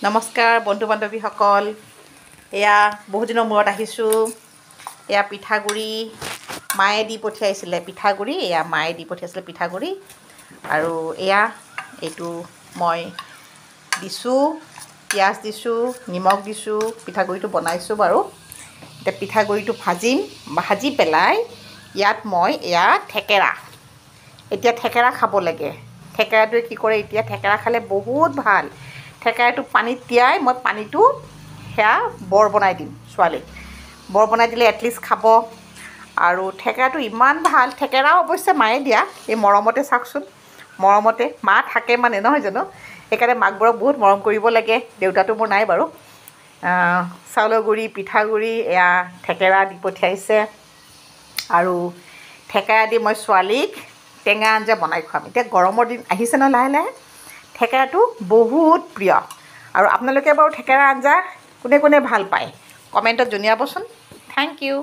নমস্কাৰ বন্ধু বান্ধৱীসকল, এয়া বহু দিনৰ মূৰত আহিছোঁ। এয়া পিঠাগুড়ি মায়ে দি পঠিয়াইছিলে, পিঠাগুড়ি এয়া মায়ে দি পঠিয়াইছিলে পিঠাগুড়ি। আৰু এয়া এইটো মই দিছোঁ, পিঁয়াজ দিছোঁ, নিমখ দিছোঁ, পিঠাগুড়িটো বনাইছোঁ বাৰু। এতিয়া পিঠাগুড়িটো ভাজি পেলাই ইয়াত মই এয়া থেকেৰা, এতিয়া থেকেৰা খাব লাগে। থেকেৰাটোৱে কি কৰে, এতিয়া থেকেৰা খালে বহুত ভাল। থেকেৰাটো পানীত তিয়াই মই পানীটো সেয়া বৰ বনাই দিম ছোৱালীক। বৰ বনাই দিলে এটলিষ্ট খাব। আৰু থেকেৰাটো ইমান ভাল, থেকেৰাও অৱশ্যে মায়ে দিয়া, এই মৰমতে চাওকচোন, মৰমতে মা থাকে মানে, নহয় জানো? সেইকাৰণে মাকবোৰক বহুত মৰম কৰিব লাগে। দেউতাটো মোৰ নাই বাৰু। চাউলৰ গুড়ি, পিঠাগুড়ি, এয়া থেকেৰা দি পঠিয়াইছে। আৰু থেকেৰা দি মই ছোৱালীক টেঙা আঞ্জা বনাই খুৱাম। এতিয়া গৰমৰ দিন আহিছে ন, লাহে লাহে থেকেৰাটো বহুত প্ৰিয়। আৰু আপোনালোকে বাৰু থেকেৰা আঞ্জা কোনে কোনে ভাল পায় কমেণ্টত জনাবচোন। Thank U.